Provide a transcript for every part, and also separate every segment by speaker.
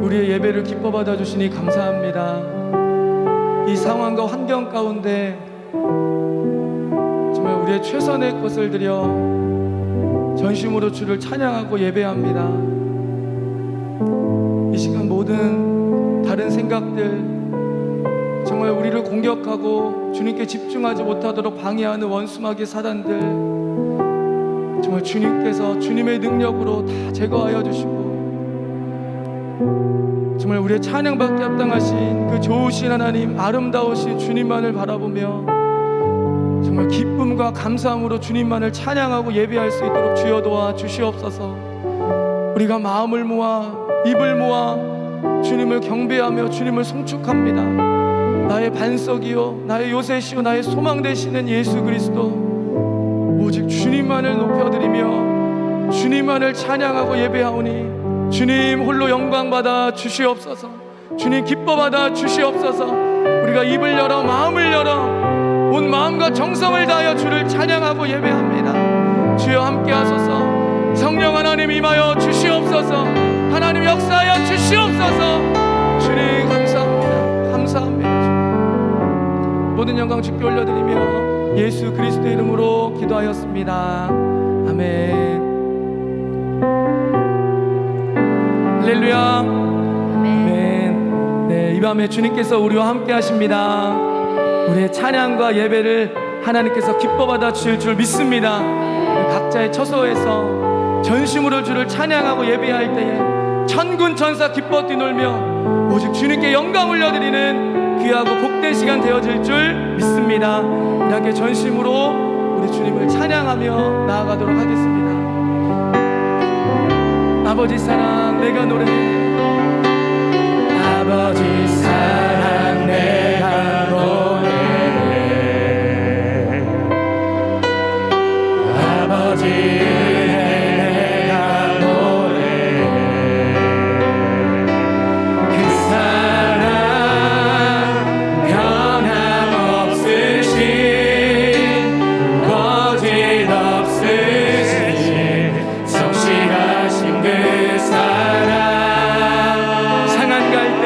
Speaker 1: 우리의 예배를 기뻐 받아주시니 감사합니다. 이 상황과 환경 가운데 정말 우리의 최선의 것을 드려 전심으로 주를 찬양하고 예배합니다. 이 시간 모든 다른 생각들, 정말 우리를 공격하고 주님께 집중하지 못하도록 방해하는 원수마귀 사단들, 정말 주님께서 주님의 능력으로 다 제거하여 주시고, 정말 우리의 찬양받기 합당하신 그 좋으신 하나님, 아름다우신 주님만을 바라보며 정말 기쁨과 감사함으로 주님만을 찬양하고 예배할 수 있도록 주여 도와 주시옵소서. 우리가 마음을 모아 입을 모아 주님을 경배하며 주님을 송축합니다. 나의 반석이요 나의 요새시요 나의 소망 되시는 예수 그리스도, 오직 주님만을 높여드리며 주님만을 찬양하고 예배하오니 주님 홀로 영광 받아 주시옵소서. 주님 기뻐 받아 주시옵소서. 우리가 입을 열어 마음을 열어 온 마음과 정성을 다하여 주를 찬양하고 예배합니다. 주여 함께 하소서. 성령 하나님 임하여 주시옵소서. 하나님 역사하여 주시옵소서. 주님 감사합니다. 감사합니다. 모든 영광 주께 올려드리며 예수 그리스도의 이름으로 기도하였습니다. 아멘. 할렐루야. 아멘. 네, 이 밤에 주님께서 우리와 함께 하십니다. 우리의 찬양과 예배를 하나님께서 기뻐 받아 주실 줄 믿습니다. 각자의 처소에서 전심으로 주를 찬양하고 예배할 때에 천군 천사 기뻐 뛰놀며 오직 주님께 영광 올려드리는 귀하고 복된 시간 되어질 줄 믿습니다. 이렇게 전심으로 우리 주님을 찬양하며 나아가도록 하겠습니다. 아버지 사랑 내가 노래해. 아버지 사랑 내가 노래해. 아버지 내가 노래해. 그 사랑 변함없으신 거짓없으신 성실하신 그 사랑, 상한 갈대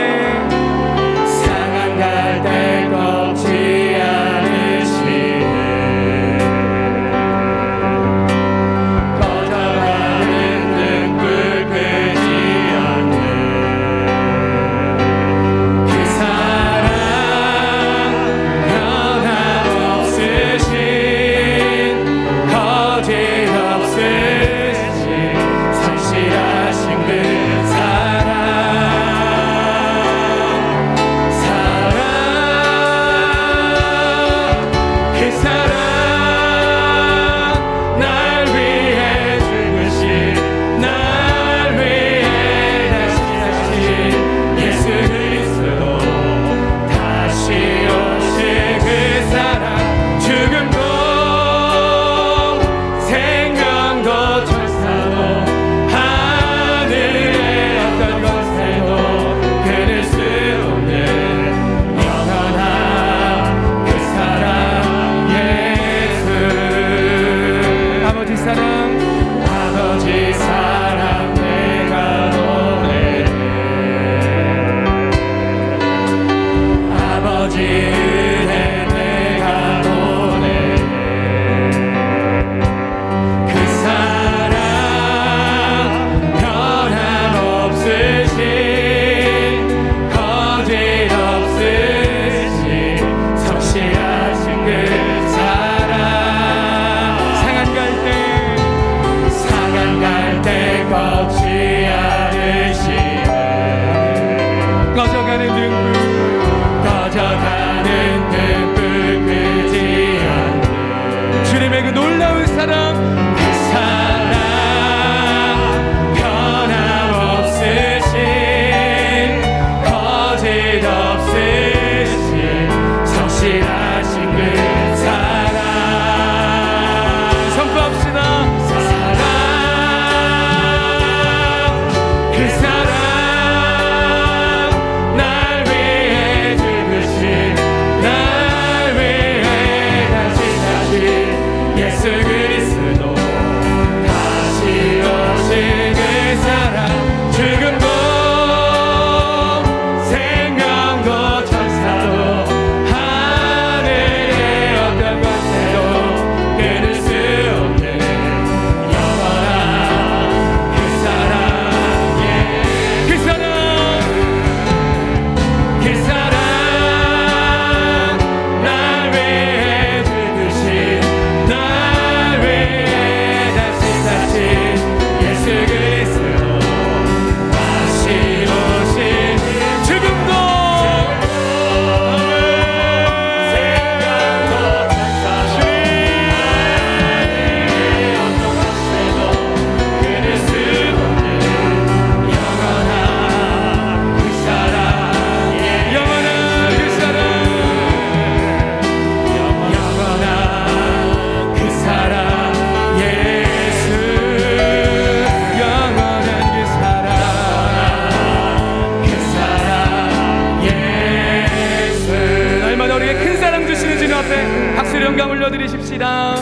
Speaker 1: 주님 앞에 박수의 영광 올려드리십시다.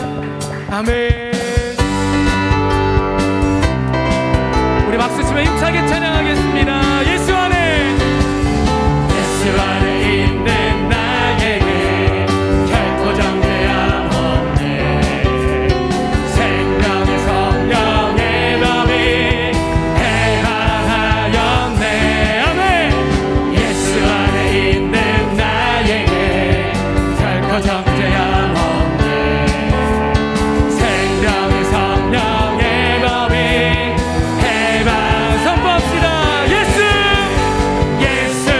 Speaker 1: 아멘. 우리 박수 치며 힘차게 찬양하겠습니다. 예수 안에, 예수 안에 있는 나에게 결코 정죄함 없네. 생명의 성령의 마음이 해방하였네. 아멘. 예수 안에 있는 나에게 결코 정죄함 없네. 생명의 성령의 마음이 해방. 선포합시다. 예수, 예수,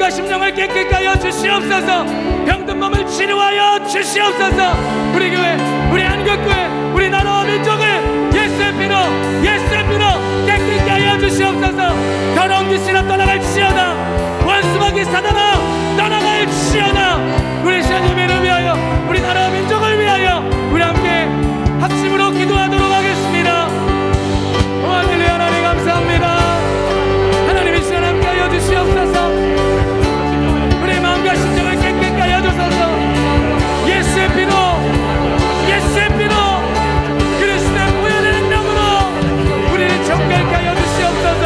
Speaker 1: 마음과 심령을 깨끗게 하여 주시옵소서. 병든 몸을 치료하여 주시옵소서. 우리 교회, 우리 한국교회, 우리 나라와 민족을 예수의 피로 깨끗게 하여 주시옵소서. 더러운 귀신아 떠나갈지어다. 원수마귀 사단아 떠나갈지어다. 우리 시아님을 위하여, 우리 나라와 민족을 위하여 우리 함께 합심으로 기도하도록 하겠습니다. 오 할렐루야. 하나님 감사합니다. 하나님 이 시간 함께 하여 주시옵소서. 우리 마음과 심정을 깨끗게 하여 주소서. 예수의 피로 그리스도의 보혈의 능력으로 우리를 정결케 하여 주시옵소서.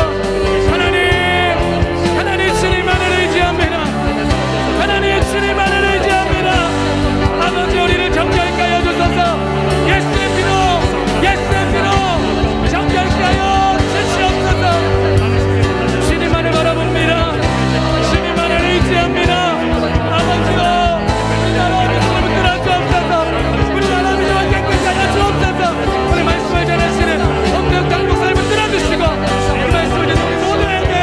Speaker 1: 하나님 주님만을 의지합니다. 하나님 주님만을 의지합니다. 아버지 우리를 정결케 하여 주소서. 예수의 피로 정결케 하여 주시옵소서. 주님만을 바라봅니다. 주님만을 의지합니다. 아버지여 우리 나라와 민족을 붙들어 주옵소서. 우리 나라와 민족을 깨끗게 하여 주옵소서. 우리 말씀을 전하시는 엄격한 목사를 붙들어 주시고 이 말씀을 듣는 우리 모두에게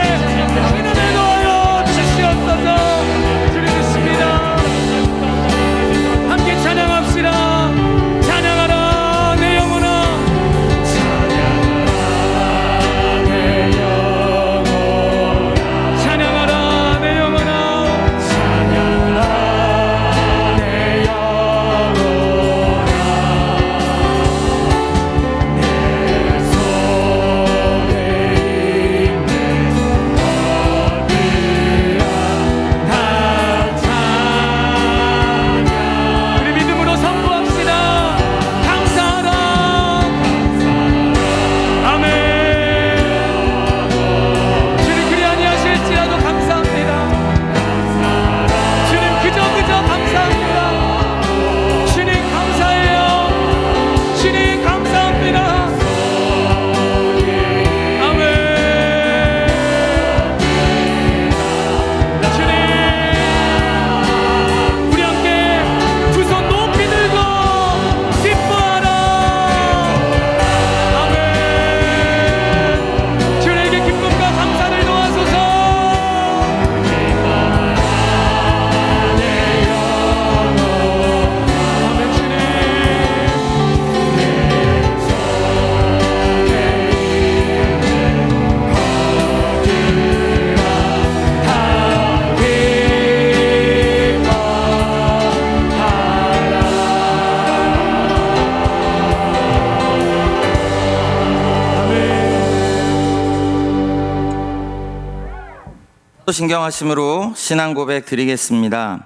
Speaker 1: 신원을 더하여 주시옵소서. 주님이십니다. 함께 찬양합시다. 찬양하라 내 영혼아. 찬양하라 내 영혼아. 우리 믿음으로 선포합시다. 감사하라. 아멘. 주님 그리 아니하실지라도 감사합니다. 주님 그저 감사합니다. 주님 감사해요. 주님 감사합니다. 아멘. 주님 우리 함께 두 손 높이 들고 기뻐하라. 아멘. 주님에게 기쁨과 감사를 놓아소서. 아멘. 주님
Speaker 2: 신경하심으로 신앙 고백 드리겠습니다.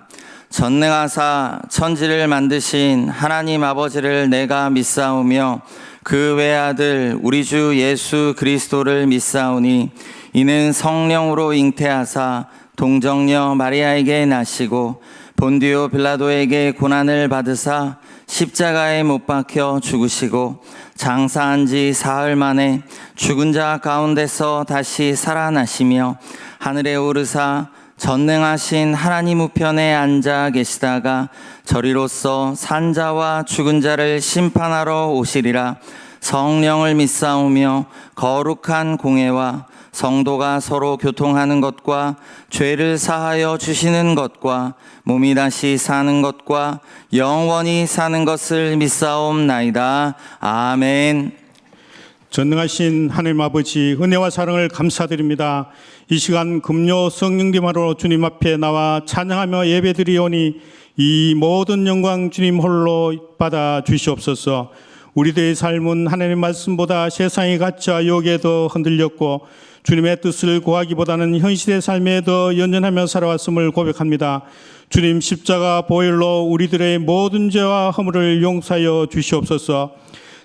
Speaker 2: 전능하사 천지를 만드신 하나님 아버지를 내가 믿사오며 그 외아들 우리 주 예수 그리스도를 믿사오니 이는 성령으로 잉태하사 동정녀 마리아에게 나시고 본디오 빌라도에게 고난을 받으사 십자가에 못 박혀 죽으시고 장사한 지 사흘 만에 죽은 자 가운데서 다시 살아나시며 하늘에 오르사 전능하신 하나님 우편에 앉아 계시다가 저리로서 산자와 죽은 자를 심판하러 오시리라. 성령을 믿사오며 거룩한 공회와 성도가 서로 교통하는 것과 죄를 사하여 주시는 것과 몸이 다시 사는 것과 영원히 사는 것을 믿사옵나이다. 아멘.
Speaker 3: 전능하신 하나님 아버지 은혜와 사랑을 감사드립니다. 이 시간 금요 성령님하러 주님 앞에 나와 찬양하며 예배드리오니 이 모든 영광 주님 홀로 받아 주시옵소서. 우리들의 삶은 하나님의 말씀보다 세상의 가치와 욕에 더 흔들렸고 주님의 뜻을 구하기보다는 현실의 삶에 더 연연하며 살아왔음을 고백합니다. 주님 십자가 보혈로 우리들의 모든 죄와 허물을 용서하여 주시옵소서.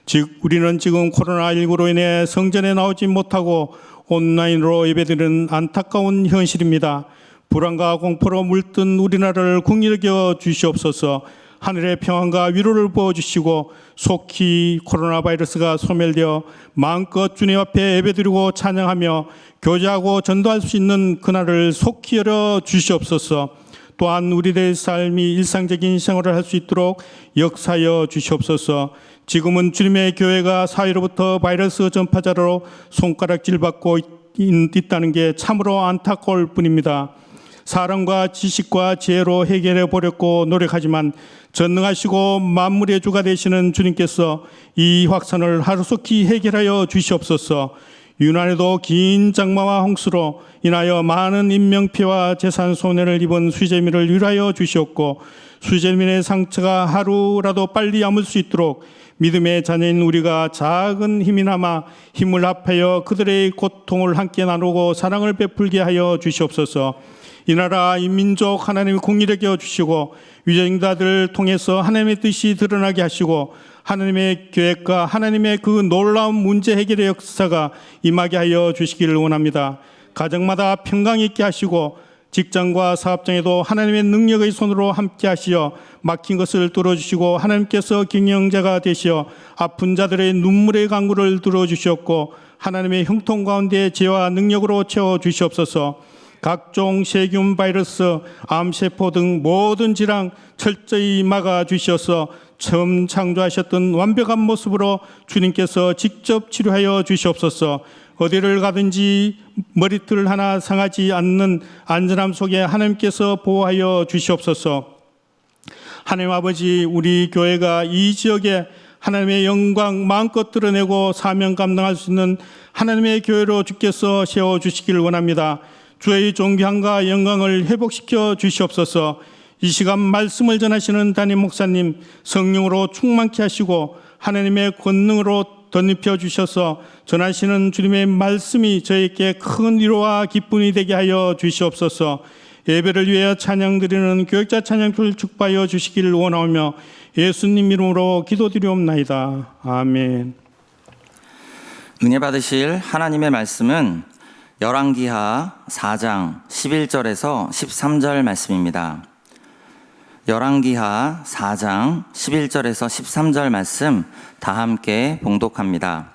Speaker 3: 즉 우리는 지금 코로나19로 인해 성전에 나오지 못하고 온라인으로 예배드리는 안타까운 현실입니다. 불안과 공포로 물든 우리나라를 긍휼히 여겨 주시옵소서. 하늘의 평안과 위로를 부어주시고 속히 코로나 바이러스가 소멸되어 마음껏 주님 앞에 예배드리고 찬양하며 교제하고 전도할 수 있는 그날을 속히 열어 주시옵소서. 또한 우리들의 삶이 일상적인 생활을 할 수 있도록 역사하여 주시옵소서. 지금은 주님의 교회가 사회로부터 바이러스 전파자로 손가락질 받고 있다는 게 참으로 안타까울 뿐입니다. 사랑과 지식과 지혜로 해결해 보려고 노력하지만 전능하시고 만물의 주가 되시는 주님께서 이 확산을 하루속히 해결하여 주시옵소서. 유난히도 긴 장마와 홍수로 인하여 많은 인명피해와 재산 손해를 입은 수재민을 위로하여 주시옵고, 수재민의 상처가 하루라도 빨리 아물 수 있도록 믿음의 자녀인 우리가 작은 힘이나마 힘을 합하여 그들의 고통을 함께 나누고 사랑을 베풀게 하여 주시옵소서. 이 나라 이 민족 하나님의 공의를 여주시고 위정자들을 통해서 하나님의 뜻이 드러나게 하시고 하나님의 계획과 하나님의 그 놀라운 문제 해결의 역사가 임하게 하여 주시기를 원합니다. 가정마다 평강 있게 하시고 직장과 사업장에도 하나님의 능력의 손으로 함께 하시어 막힌 것을 뚫어주시고 하나님께서 경영자가 되시어 아픈 자들의 눈물의 강구를 뚫어주시옵고 하나님의 형통 가운데 지혜와 능력으로 채워주시옵소서. 각종 세균, 바이러스, 암세포 등 모든 질환 철저히 막아주셔서 처음 창조하셨던 완벽한 모습으로 주님께서 직접 치료하여 주시옵소서. 어디를 가든지 머리털 하나 상하지 않는 안전함 속에 하나님께서 보호하여 주시옵소서. 하나님 아버지, 우리 교회가 이 지역에 하나님의 영광 마음껏 드러내고 사명 감당할 수 있는 하나님의 교회로 주께서 세워주시기를 원합니다. 주의 존귀함과 영광을 회복시켜 주시옵소서. 이 시간 말씀을 전하시는 담임 목사님 성령으로 충만케 하시고 하나님의 권능으로 덧입혀 주셔서 전하시는 주님의 말씀이 저에게 큰 위로와 기쁨이 되게 하여 주시옵소서. 예배를 위하여 찬양드리는 교역자 찬양팀을 축복하여 주시기를 원하오며 예수님 이름으로 기도드리옵나이다. 아멘.
Speaker 2: 은혜 받으실 하나님의 말씀은 열왕기하 4장 11절에서 13절 말씀입니다. 열왕기하 4장 11절에서 13절 말씀 다 함께 봉독합니다.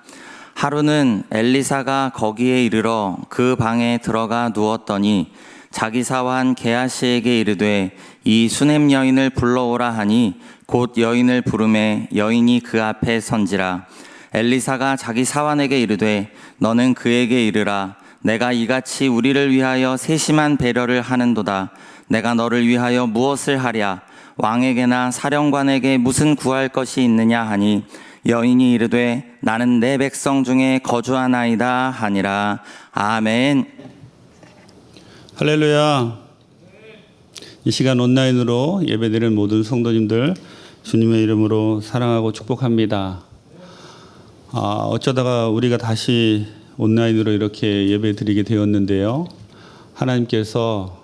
Speaker 2: 하루는 엘리사가 거기에 이르러 그 방에 들어가 누웠더니 자기 사환 게하시에게 이르되 이 수냄 여인을 불러오라 하니 곧 여인을 부르매 여인이 그 앞에 선지라. 엘리사가 자기 사환에게 이르되 너는 그에게 이르라. 내가 이같이 우리를 위하여 세심한 배려를 하는도다. 내가 너를 위하여 무엇을 하랴? 왕에게나 사령관에게 무슨 구할 것이 있느냐 하니 여인이 이르되 나는 내 백성 중에 거주하나이다 하니라. 아멘.
Speaker 4: 할렐루야. 이 시간 온라인으로 예배드리는 모든 성도님들 주님의 이름으로 사랑하고 축복합니다. 어쩌다가 우리가 다시 온라인으로 이렇게 예배드리게 되었는데요. 하나님께서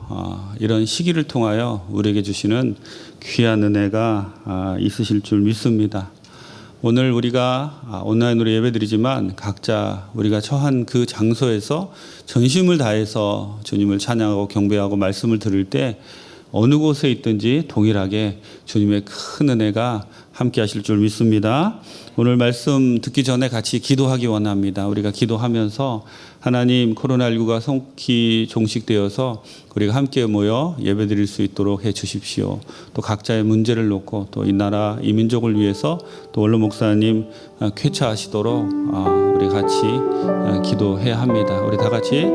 Speaker 4: 이런 시기를 통하여 우리에게 주시는 귀한 은혜가 있으실 줄 믿습니다. 오늘 우리가 온라인으로 예배드리지만 각자 우리가 처한 그 장소에서 전심을 다해서 주님을 찬양하고 경배하고 말씀을 들을 때 어느 곳에 있든지 동일하게 주님의 큰 은혜가 함께 하실 줄 믿습니다. 오늘 말씀 듣기 전에 같이 기도하기 원합니다. 우리가 기도하면서 하나님 코로나19가 속히 종식되어서 우리가 함께 모여 예배드릴 수 있도록 해 주십시오. 또 각자의 문제를 놓고 또 이 나라 이 민족을 위해서 또 원로 목사님 쾌차하시도록 우리 같이 기도해야 합니다. 우리 다 같이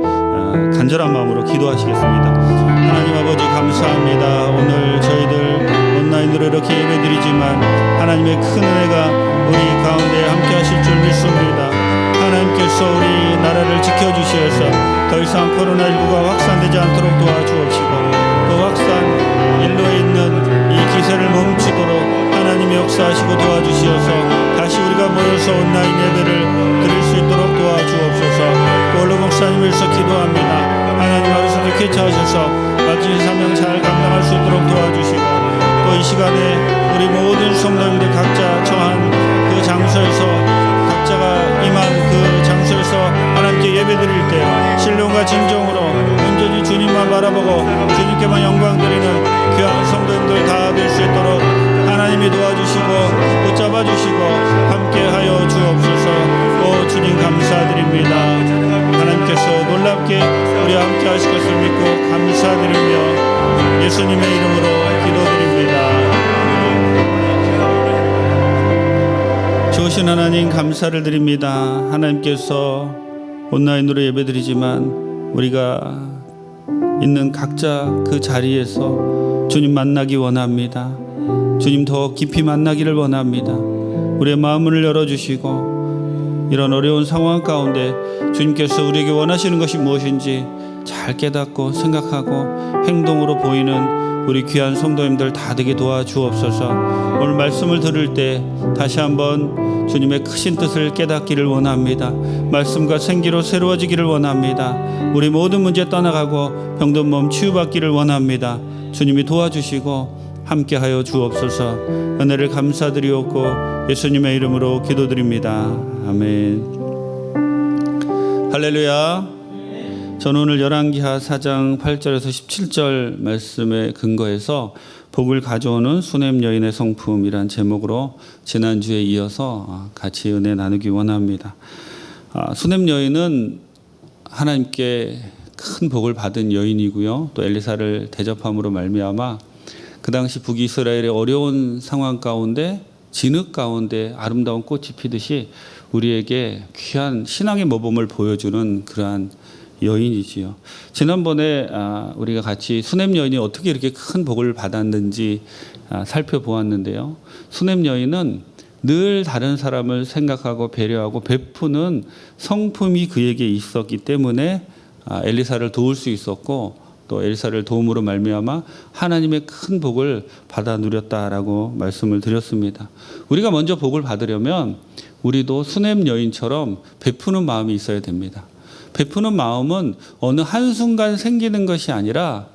Speaker 4: 간절한 마음으로 기도하시겠습니다. 하나님 아버지 감사합니다. 오늘 저희들 온라인으로 이렇게 예배드리지만 하나님의 큰 은혜가 우리 가운데 함께 하실 줄 믿습니다. 하나님께서 우리 나라를 지켜주시어서 더 이상 코로나19가 확산되지 않도록 도와주옵시고 또 확산 일로에 있는 이 기세를 멈추도록 하나님이 역사하시고 도와주시어서 다시 우리가 모여서 온라인 예배를 드릴 수 있도록 도와주옵소서. 또 원로 목사님을 위해서 기도합니다. 하나님 아버지도 쾌차하셔서 마지막 사명 잘 감당할 수 있도록 도와주시고 또 이 시간에 우리 모든 성도님들 각자 처한 그 장소에서 각자가 임한 그 장소에서 하나님께 예배드릴 때 신령과 진정으로 온전히 주님만 바라보고 주님께만 영광 드리는 귀한 성도님들 다 될 수 있도록 하나님이 도와주시고 붙잡아 주시고 함께하여 주옵소서. 오 주님 감사드립니다. 하나님께서 놀랍게 우리와 함께 하실 것을 믿고 감사드리며 예수님의 이름으로 기도드립니다. 좋으신 하나님 감사를 드립니다. 하나님께서 온라인으로 예배드리지만 우리가 있는 각자 그 자리에서 주님 만나기 원합니다. 주님 더 깊이 만나기를 원합니다. 우리의 마음을 열어주시고 이런 어려운 상황 가운데 주님께서 우리에게 원하시는 것이 무엇인지 잘 깨닫고 생각하고 행동으로 보이는 우리 귀한 성도님들 다 되게 도와주옵소서. 오늘 말씀을 들을 때 다시 한번 주님의 크신 뜻을 깨닫기를 원합니다. 말씀과 생기로 새로워지기를 원합니다. 우리 모든 문제 떠나가고 병든 몸 치유받기를 원합니다. 주님이 도와주시고 함께하여 주옵소서. 은혜를 감사드리옵고 예수님의 이름으로 기도드립니다. 아멘. 할렐루야. 저는 오늘 열왕기하 4장 8절에서 17절 말씀에 근거해서 복을 가져오는 수냄 여인의 성품이란 제목으로 지난주에 이어서 같이 은혜 나누기 원합니다. 수냄 여인은 하나님께 큰 복을 받은 여인이고요. 또 엘리사를 대접함으로 말미암아 그 당시 북이스라엘의 어려운 상황 가운데 진흙 가운데 아름다운 꽃이 피듯이 우리에게 귀한 신앙의 모범을 보여주는 그러한 여인이지요. 지난번에 우리가 같이 수냄 여인이 어떻게 이렇게 큰 복을 받았는지 살펴보았는데요. 수냄 여인은 늘 다른 사람을 생각하고 배려하고 베푸는 성품이 그에게 있었기 때문에 엘리사를 도울 수 있었고 또 엘리사를 도움으로 말미암아 하나님의 큰 복을 받아 누렸다라고 말씀을 드렸습니다. 우리가 먼저 복을 받으려면 우리도 수냄 여인처럼 베푸는 마음이 있어야 됩니다. 베푸는 마음은 어느 한순간 생기는 것이 아니라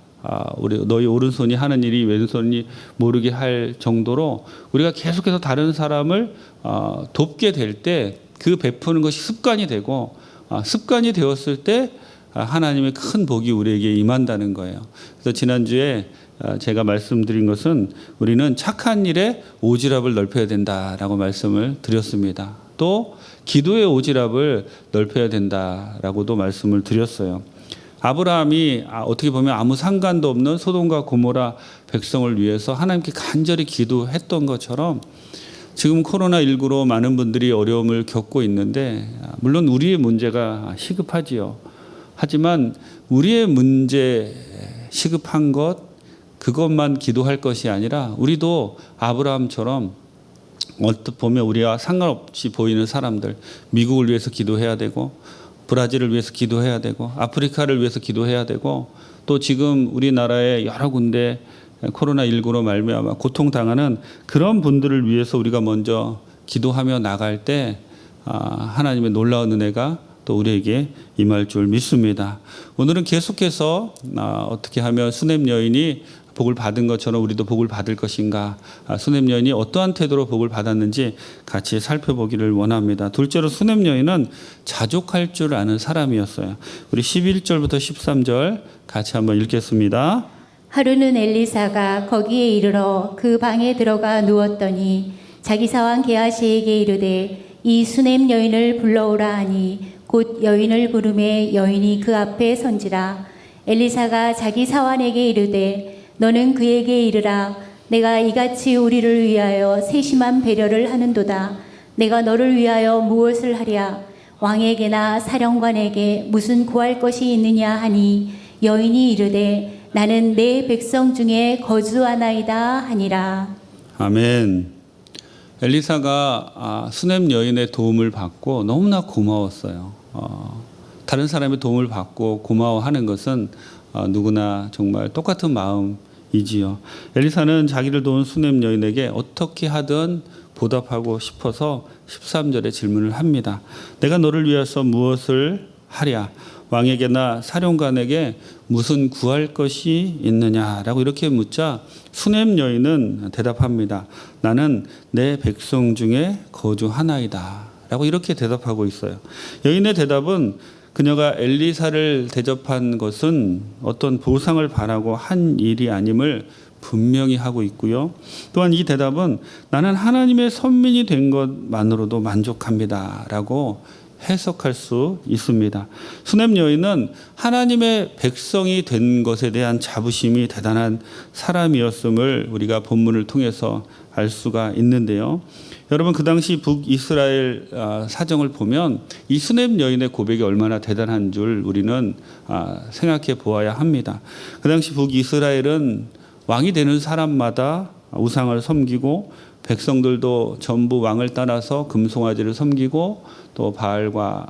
Speaker 4: 우리 너희 오른손이 하는 일이 왼손이 모르게 할 정도로 우리가 계속해서 다른 사람을 돕게 될 때 그 베푸는 것이 습관이 되고 습관이 되었을 때 하나님의 큰 복이 우리에게 임한다는 거예요. 그래서 지난주에 제가 말씀드린 것은 우리는 착한 일에 오지랖을 넓혀야 된다라고 말씀을 드렸습니다. 또 기도의 오지랖을 넓혀야 된다라고도 말씀을 드렸어요. 아브라함이 어떻게 보면 아무 상관도 없는 소돔과 고모라 백성을 위해서 하나님께 간절히 기도했던 것처럼 지금 코로나19로 많은 분들이 어려움을 겪고 있는데 물론 우리의 문제가 시급하지요. 하지만 우리의 문제 시급한 것 그것만 기도할 것이 아니라 우리도 아브라함처럼 어떻게 보면 우리와 상관없이 보이는 사람들 미국을 위해서 기도해야 되고 브라질을 위해서 기도해야 되고 아프리카를 위해서 기도해야 되고 또 지금 우리나라의 여러 군데 코로나19로 말미암아 고통당하는 그런 분들을 위해서 우리가 먼저 기도하며 나갈 때 하나님의 놀라운 은혜가 또 우리에게 임할 줄 믿습니다. 오늘은 계속해서 어떻게 하면 수냄 여인이 복을 받은 것처럼 우리도 복을 받을 것인가, 수냄 여인이 어떠한 태도로 복을 받았는지 같이 살펴보기를 원합니다. 둘째로 수냄 여인은 자족할 줄 아는 사람이었어요. 우리 11절부터 13절 같이 한번 읽겠습니다.
Speaker 5: 하루는 엘리사가 거기에 이르러 그 방에 들어가 누웠더니 자기 사환 게하시에게 이르되 이 수냄 여인을 불러오라 하니 곧 여인을 부르매 여인이 그 앞에 선지라. 엘리사가 자기 사환에게 이르되 너는 그에게 이르라. 내가 이같이 우리를 위하여 세심한 배려를 하는도다. 내가 너를 위하여 무엇을 하랴. 왕에게나 사령관에게 무슨 구할 것이 있느냐 하니 여인이 이르되 나는 내 백성 중에 거주하나이다 하니라.
Speaker 4: 아멘. 엘리사가 수냄 여인의 도움을 받고 너무나 고마웠어요. 다른 사람의 도움을 받고 고마워하는 것은 누구나 정말 똑같은 마음이지요. 엘리사는 자기를 도운 수냄 여인에게 어떻게 하든 보답하고 싶어서 13절에 질문을 합니다. 내가 너를 위해서 무엇을 하랴? 왕에게나 사령관에게 무슨 구할 것이 있느냐라고 이렇게 묻자 수냄 여인은 대답합니다. 나는 내 백성 중에 거주하나이다 라고 이렇게 대답하고 있어요. 여인의 대답은 그녀가 엘리사를 대접한 것은 어떤 보상을 바라고 한 일이 아님을 분명히 하고 있고요. 또한 이 대답은 나는 하나님의 선민이 된 것만으로도 만족합니다 라고 해석할 수 있습니다. 수냄 여인은 하나님의 백성이 된 것에 대한 자부심이 대단한 사람이었음을 우리가 본문을 통해서 알 수가 있는데요. 여러분, 그 당시 북이스라엘 사정을 보면 이 수냄 여인의 고백이 얼마나 대단한 줄 우리는 생각해 보아야 합니다. 그 당시 북이스라엘은 왕이 되는 사람마다 우상을 섬기고 백성들도 전부 왕을 따라서 금송아지를 섬기고 또 바알과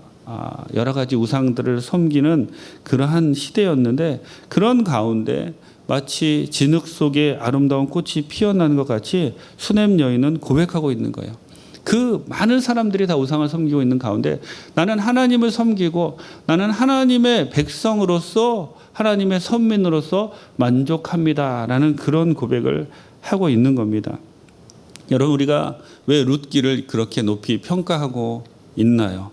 Speaker 4: 여러 가지 우상들을 섬기는 그러한 시대였는데, 그런 가운데 마치 진흙 속에 아름다운 꽃이 피어나는 것 같이 수냄 여인은 고백하고 있는 거예요. 그 많은 사람들이 다 우상을 섬기고 있는 가운데 나는 하나님을 섬기고 나는 하나님의 백성으로서 하나님의 선민으로서 만족합니다라는 그런 고백을 하고 있는 겁니다. 여러분, 우리가 왜 룻기를 그렇게 높이 평가하고 있나요?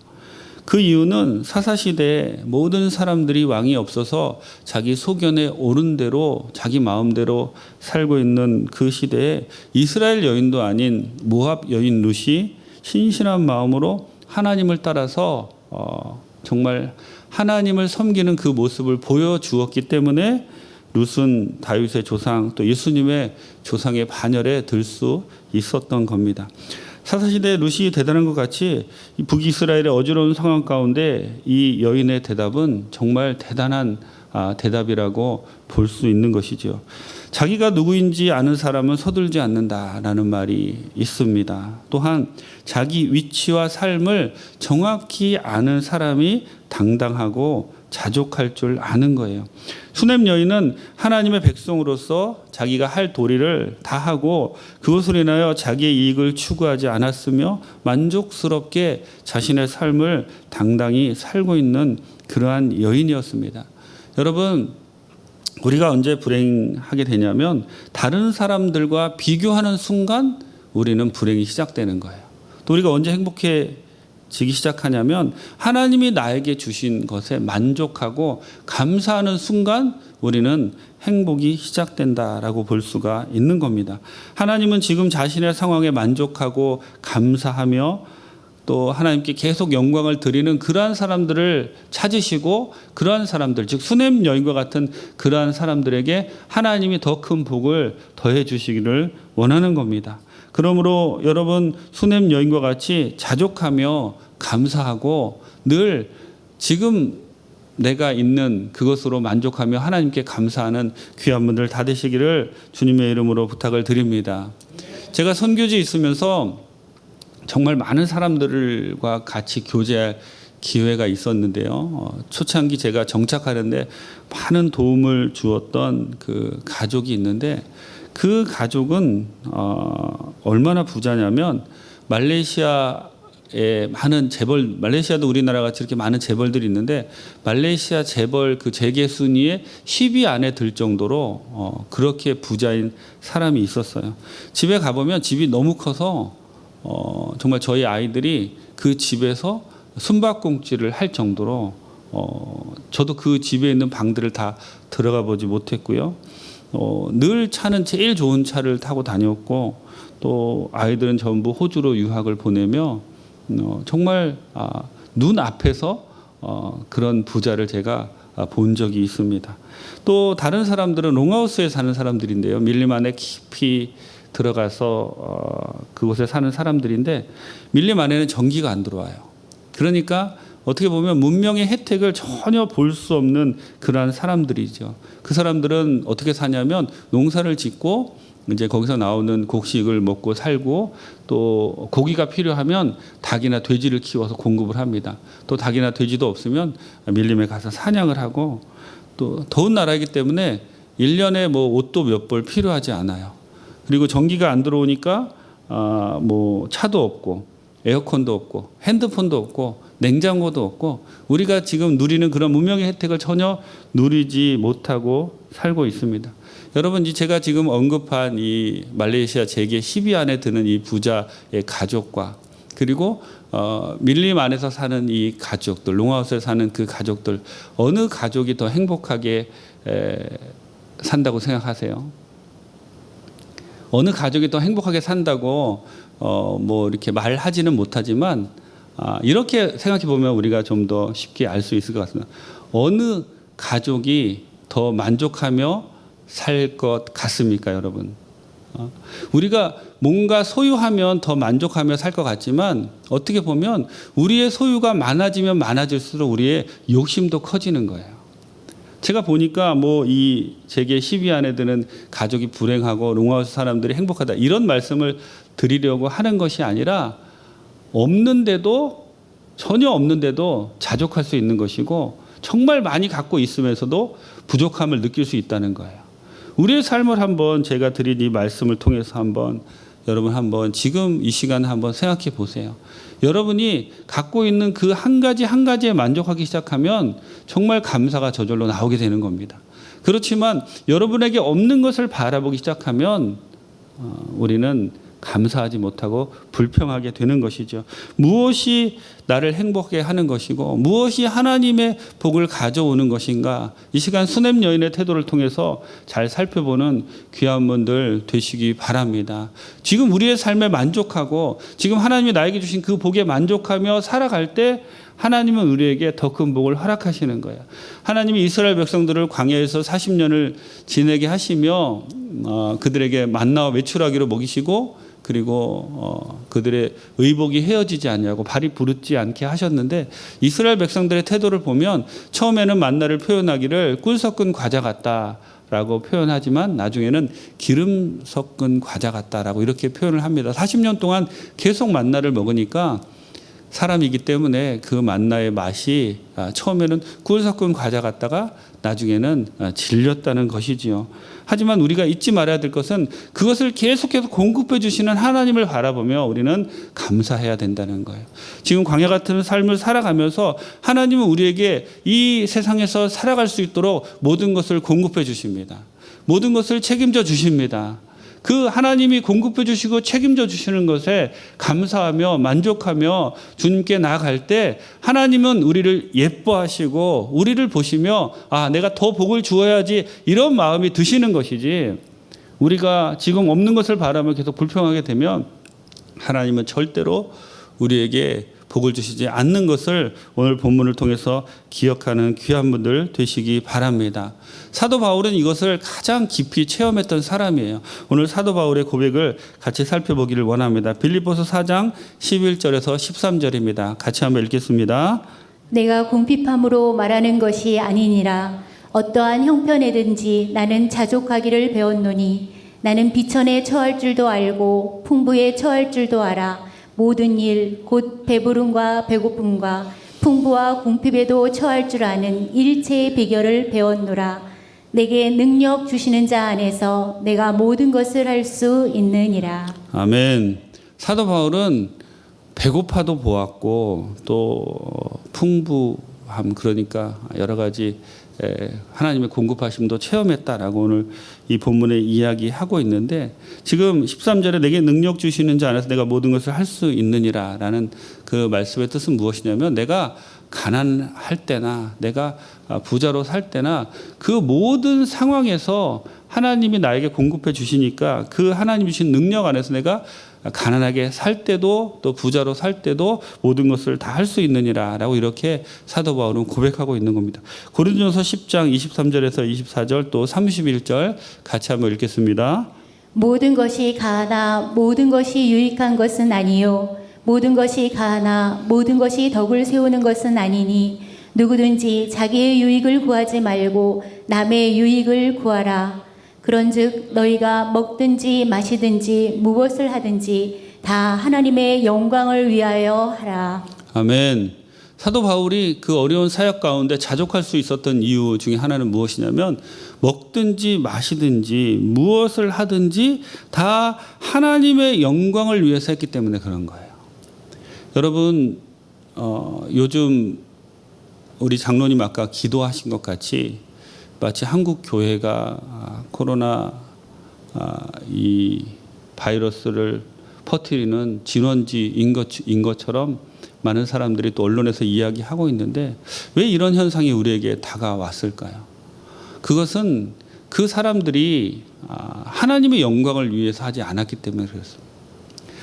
Speaker 4: 그 이유는 사사시대에 모든 사람들이 왕이 없어서 자기 소견에 옳은 대로 자기 마음대로 살고 있는 그 시대에 이스라엘 여인도 아닌 모압 여인 룻이 신실한 마음으로 하나님을 따라서 정말 하나님을 섬기는 그 모습을 보여주었기 때문에 룻은 다윗의 조상 또 예수님의 조상의 반열에 들 수 있었던 겁니다. 사사시대 룻이 대단한 것 같이 북이스라엘의 어지러운 상황 가운데 이 여인의 대답은 정말 대단한 대답이라고 볼 수 있는 것이죠. 자기가 누구인지 아는 사람은 서둘지 않는다라는 말이 있습니다. 또한 자기 위치와 삶을 정확히 아는 사람이 당당하고 자족할 줄 아는 거예요. 수냄 여인은 하나님의 백성으로서 자기가 할 도리를 다 하고 그것으로 인하여 자기의 이익을 추구하지 않았으며 만족스럽게 자신의 삶을 당당히 살고 있는 그러한 여인이었습니다. 여러분, 우리가 언제 불행하게 되냐면 다른 사람들과 비교하는 순간 우리는 불행이 시작되는 거예요. 또 우리가 언제 행복해지기 시작하냐면 하나님이 나에게 주신 것에 만족하고 감사하는 순간 우리는 행복이 시작된다라고 볼 수가 있는 겁니다. 하나님은 지금 자신의 상황에 만족하고 감사하며 또 하나님께 계속 영광을 드리는 그러한 사람들을 찾으시고 그러한 사람들, 즉 수냄 여인과 같은 그러한 사람들에게 하나님이 더 큰 복을 더해 주시기를 원하는 겁니다. 그러므로 여러분, 수냄 여인과 같이 자족하며 감사하고 늘 지금 내가 있는 그것으로 만족하며 하나님께 감사하는 귀한 분들 다 되시기를 주님의 이름으로 부탁을 드립니다. 제가 선교지에 있으면서 정말 많은 사람들과 같이 교제할 기회가 있었는데요. 초창기 제가 정착하는데 많은 도움을 주었던 그 가족이 있는데 그 가족은 얼마나 부자냐면 말레이시아에 많은 재벌, 말레이시아도 우리나라 같이 이렇게 많은 재벌들이 있는데 말레이시아 재벌 그 재계 순위에 10위 안에 들 정도로 그렇게 부자인 사람이 있었어요. 집에 가보면 집이 너무 커서 정말 저희 아이들이 그 집에서 숨바꼭질을 할 정도로 저도 그 집에 있는 방들을 다 들어가 보지 못했고요. 늘 차는 제일 좋은 차를 타고 다녔고 또 아이들은 전부 호주로 유학을 보내며 정말 눈 앞에서 그런 부자를 제가 본 적이 있습니다. 또 다른 사람들은 롱하우스에 사는 사람들인데요. 밀림 안에 깊이 들어가서 그곳에 사는 사람들인데 밀림 안에는 전기가 안 들어와요. 그러니까 어떻게 보면 문명의 혜택을 전혀 볼 수 없는 그러한 사람들이죠. 그 사람들은 어떻게 사냐면 농사를 짓고 이제 거기서 나오는 곡식을 먹고 살고 또 고기가 필요하면 닭이나 돼지를 키워서 공급을 합니다. 또 닭이나 돼지도 없으면 밀림에 가서 사냥을 하고 또 더운 나라이기 때문에 1년에 뭐 옷도 몇 벌 필요하지 않아요. 그리고 전기가 안 들어오니까 뭐 차도 없고 에어컨도 없고 핸드폰도 없고 냉장고도 없고 우리가 지금 누리는 그런 문명의 혜택을 전혀 누리지 못하고 살고 있습니다. 여러분, 제가 지금 언급한 이 말레이시아 재계 10위 안에 드는 이 부자의 가족과 그리고 밀림 안에서 사는 이 가족들, 롱하우스에 사는 그 가족들, 어느 가족이 더 행복하게 산다고 생각하세요? 어느 가족이 더 행복하게 산다고 뭐 이렇게 말하지는 못하지만 이렇게 생각해 보면 우리가 좀 더 쉽게 알 수 있을 것 같습니다. 어느 가족이 더 만족하며 살 것 같습니까, 여러분? 우리가 뭔가 소유하면 더 만족하며 살 것 같지만 어떻게 보면 우리의 소유가 많아지면 많아질수록 우리의 욕심도 커지는 거예요. 제가 보니까 뭐 이 제게 10위 안에 드는 가족이 불행하고 롱하우스 사람들이 행복하다 이런 말씀을 드리려고 하는 것이 아니라 전혀 없는데도 자족할 수 있는 것이고 정말 많이 갖고 있으면서도 부족함을 느낄 수 있다는 거예요. 우리의 삶을 한번 제가 드린 이 말씀을 통해서 여러분 한번 지금 이 시간 한번 생각해 보세요. 여러분이 갖고 있는 그 한 가지에 만족하기 시작하면 정말 감사가 저절로 나오게 되는 겁니다. 그렇지만 여러분에게 없는 것을 바라보기 시작하면 우리는 감사하지 못하고 불평하게 되는 것이죠. 무엇이 나를 행복하게 하는 것이고 무엇이 하나님의 복을 가져오는 것인가, 이 시간 수냄 여인의 태도를 통해서 잘 살펴보는 귀한 분들 되시기 바랍니다. 지금 우리의 삶에 만족하고 지금 하나님이 나에게 주신 그 복에 만족하며 살아갈 때 하나님은 우리에게 더 큰 복을 허락하시는 거예요. 하나님이 이스라엘 백성들을 광야에서 40년을 지내게 하시며 그들에게 만나와 메추라기로 먹이시고 그리고 그들의 의복이 헤어지지 않냐고 발이 부르지 않게 하셨는데 이스라엘 백성들의 태도를 보면 처음에는 만나를 표현하기를 꿀 섞은 과자 같다라고 표현하지만 나중에는 기름 섞은 과자 같다라고 이렇게 표현을 합니다. 40년 동안 계속 만나를 먹으니까 사람이기 때문에 그 만나의 맛이 처음에는 꿀 섞은 과자 같다가 나중에는 질렸다는 것이지요. 하지만 우리가 잊지 말아야 될 것은 그것을 계속해서 공급해 주시는 하나님을 바라보며 우리는 감사해야 된다는 거예요. 지금 광야 같은 삶을 살아가면서 하나님은 우리에게 이 세상에서 살아갈 수 있도록 모든 것을 공급해 주십니다. 모든 것을 책임져 주십니다. 그 하나님이 공급해 주시고 책임져 주시는 것에 감사하며 만족하며 주님께 나아갈 때 하나님은 우리를 예뻐하시고 우리를 보시며 내가 더 복을 주어야지 이런 마음이 드시는 것이지, 우리가 지금 없는 것을 바라며 계속 불평하게 되면 하나님은 절대로 우리에게 복을 주시지 않는 것을 오늘 본문을 통해서 기억하는 귀한 분들 되시기 바랍니다. 사도 바울은 이것을 가장 깊이 체험했던 사람이에요. 오늘 사도 바울의 고백을 같이 살펴보기를 원합니다. 빌립보서 4장 11절에서 13절입니다. 같이 한번 읽겠습니다.
Speaker 5: 내가 궁핍함으로 말하는 것이 아니니라. 어떠한 형편에든지 나는 자족하기를 배웠노니 나는 비천에 처할 줄도 알고 풍부에 처할 줄도 알아. 모든 일 곧 배부름과 배고픔과 풍부와 궁핍에도 처할 줄 아는 일체의 비결을 배웠노라. 내게 능력 주시는 자 안에서 내가 모든 것을 할 수 있느니라.
Speaker 4: 아멘. 사도 바울은 배고파도 보았고 또 풍부함, 그러니까 여러 가지 하나님의 공급하심도 체험했다라고 오늘 이 본문에 이야기하고 있는데, 지금 13절에 내게 능력 주시는 자 안에서 내가 모든 것을 할 수 있느니라 라는 그 말씀의 뜻은 무엇이냐면, 내가 가난할 때나 내가 부자로 살 때나 그 모든 상황에서 하나님이 나에게 공급해 주시니까 그 하나님이 주신 능력 안에서 내가 가난하게 살 때도 또 부자로 살 때도 모든 것을 다 할 수 있느니라 라고 이렇게 사도 바울은 고백하고 있는 겁니다. 고린도전서 10장 23절에서 24절 또 31절 같이 한번 읽겠습니다.
Speaker 5: 모든 것이 가하나 모든 것이 유익한 것은 아니요 모든 것이 가하나 모든 것이 덕을 세우는 것은 아니니 누구든지 자기의 유익을 구하지 말고 남의 유익을 구하라. 그런즉 너희가 먹든지 마시든지 무엇을 하든지 다 하나님의 영광을 위하여 하라.
Speaker 4: 아멘. 사도 바울이 그 어려운 사역 가운데 자족할 수 있었던 이유 중에 하나는 무엇이냐면, 먹든지 마시든지 무엇을 하든지 다 하나님의 영광을 위해서 했기 때문에 그런 거예요. 여러분, 요즘 우리 장로님 아까 기도하신 것 같이 마치 한국 교회가 코로나 이 바이러스를 퍼뜨리는 진원지인 것처럼 많은 사람들이 또 언론에서 이야기하고 있는데, 왜 이런 현상이 우리에게 다가왔을까요? 그것은 그 사람들이 하나님의 영광을 위해서 하지 않았기 때문에 그렇습니다.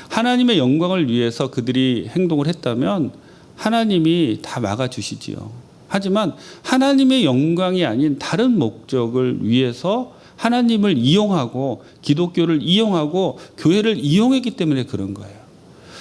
Speaker 4: 하나님의 영광을 위해서 그들이 행동을 했다면 하나님이 다 막아주시지요. 하지만 하나님의 영광이 아닌 다른 목적을 위해서 하나님을 이용하고 기독교를 이용하고 교회를 이용했기 때문에 그런 거예요.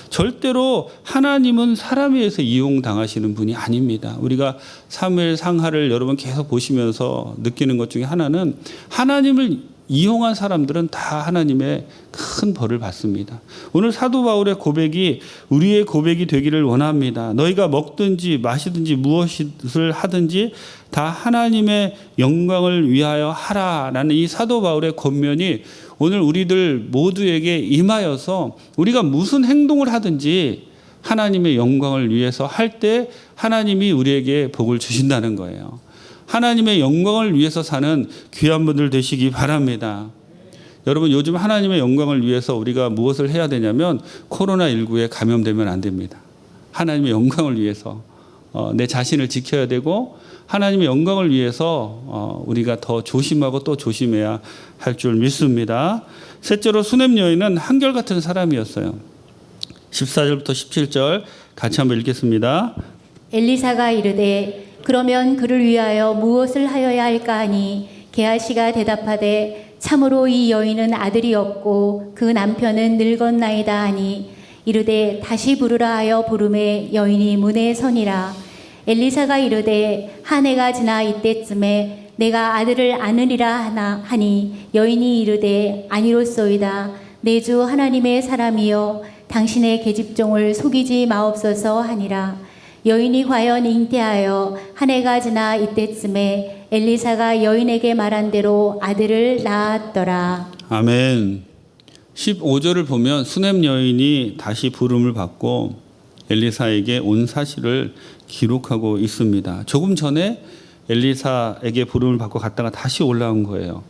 Speaker 4: 절대로 하나님은 사람에 의해서 이용당하시는 분이 아닙니다. 우리가 사무엘 상하를 여러분 계속 보시면서 느끼는 것 중에 하나는 하나님을 이용한 사람들은 다 하나님의 큰 벌을 받습니다. 오늘 사도 바울의 고백이 우리의 고백이 되기를 원합니다. 너희가 먹든지 마시든지 무엇을 하든지 다 하나님의 영광을 위하여 하라라는 이 사도 바울의 권면이 오늘 우리들 모두에게 임하여서 우리가 무슨 행동을 하든지 하나님의 영광을 위해서 할 때 하나님이 우리에게 복을 주신다는 거예요. 하나님의 영광을 위해서 사는 귀한 분들 되시기 바랍니다. 여러분, 요즘 하나님의 영광을 위해서 우리가 무엇을 해야 되냐면 코로나19에 감염되면 안 됩니다. 하나님의 영광을 위해서 내 자신을 지켜야 되고 하나님의 영광을 위해서 우리가 더 조심하고 또 조심해야 할 줄 믿습니다. 셋째로 수넴 여인은 한결같은 사람이었어요. 14절부터 17절 같이 한번 읽겠습니다.
Speaker 5: 엘리사가 이르되 그러면 그를 위하여 무엇을 하여야 할까 하니 게하시가 대답하되 참으로 이 여인은 아들이 없고 그 남편은 늙었나이다 하니 이르되 다시 부르라 하여 부르매 여인이 문에 서니라. 엘리사가 이르되 한 해가 지나 이때쯤에 내가 아들을 안으리라 하니 여인이 이르되 아니로소이다. 내 주 하나님의 사람이여 당신의 계집종을 속이지 마옵소서 하니라. 여인이 과연 잉태하여 한 해가 지나 이때쯤에 엘리사가 여인에게 말한 대로 아들을 낳았더라.
Speaker 4: 아멘. 15절을 보면 수넴 여인이 다시 부름을 받고 엘리사에게 온 사실을 기록하고 있습니다. 조금 전에 엘리사에게 부름을 받고 갔다가 다시 올라온 거예요.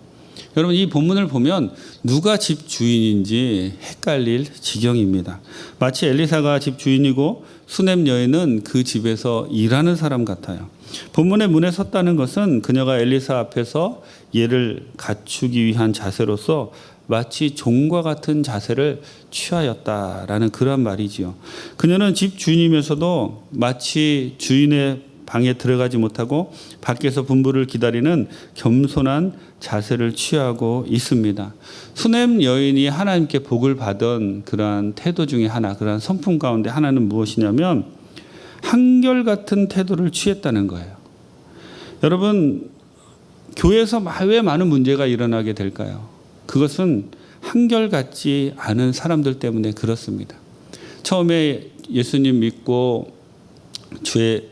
Speaker 4: 여러분, 이 본문을 보면 누가 집 주인인지 헷갈릴 지경입니다. 마치 엘리사가 집 주인이고 수넴 여인은 그 집에서 일하는 사람 같아요. 본문의 문에 섰다는 것은 그녀가 엘리사 앞에서 예를 갖추기 위한 자세로서 마치 종과 같은 자세를 취하였다라는 그런 말이지요. 그녀는 집 주인이면서도 마치 주인의 방에 들어가지 못하고 밖에서 분부를 기다리는 겸손한 자세를 취하고 있습니다. 수넴 여인이 하나님께 복을 받은 그러한 태도 중에 하나, 그러한 성품 가운데 하나는 무엇이냐면 한결같은 태도를 취했다는 거예요. 여러분, 교회에서 왜 많은 문제가 일어나게 될까요? 그것은 한결같지 않은 사람들 때문에 그렇습니다. 처음에 예수님 믿고 주의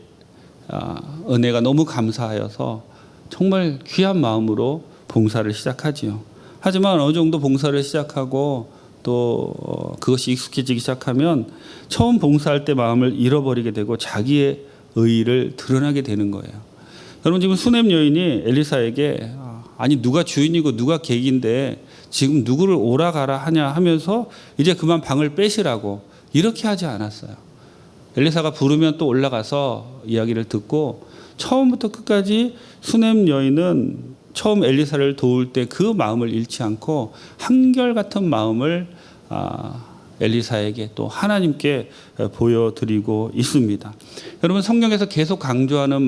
Speaker 4: 은혜가 너무 감사하여서 정말 귀한 마음으로 봉사를 시작하지요. 하지만 어느 정도 봉사를 시작하고 또 그것이 익숙해지기 시작하면 처음 봉사할 때 마음을 잃어버리게 되고 자기의 의의를 드러나게 되는 거예요. 여러분, 지금 수넴 여인이 엘리사에게 아니 누가 주인이고 누가 객인데 지금 누구를 오라 가라 하냐 하면서 이제 그만 방을 빼시라고 이렇게 하지 않았어요. 엘리사가 부르면 또 올라가서 이야기를 듣고 처음부터 끝까지 수넴 여인은 처음 엘리사를 도울 때 그 마음을 잃지 않고 한결같은 마음을 엘리사에게 또 하나님께 보여드리고 있습니다. 여러분, 성경에서 계속 강조하는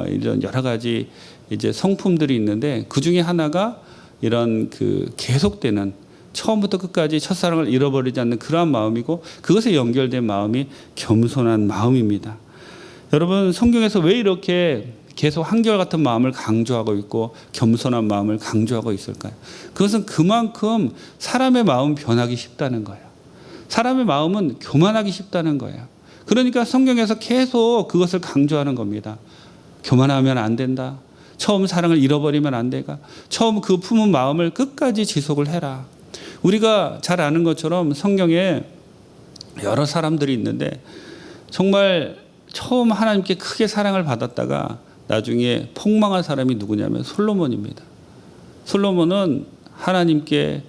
Speaker 4: 이런 여러 가지 이제 성품들이 있는데 그 중에 하나가 이런 그 계속되는 처음부터 끝까지 첫사랑을 잃어버리지 않는 그러한 마음이고 그것에 연결된 마음이 겸손한 마음입니다. 여러분, 성경에서 왜 이렇게 계속 한결같은 마음을 강조하고 있고 겸손한 마음을 강조하고 있을까요? 그것은 그만큼 사람의 마음 변하기 쉽다는 거예요. 사람의 마음은 교만하기 쉽다는 거예요. 그러니까 성경에서 계속 그것을 강조하는 겁니다. 교만하면 안 된다. 처음 사랑을 잃어버리면 안 된다. 처음 그 품은 마음을 끝까지 지속을 해라. 우리가 잘 아는 것처럼 성경에 여러 사람들이 있는데 정말 처음 하나님께 크게 사랑을 받았다가 나중에 폭망한 사람이 누구냐면 솔로몬입니다. 솔로몬은 하나님께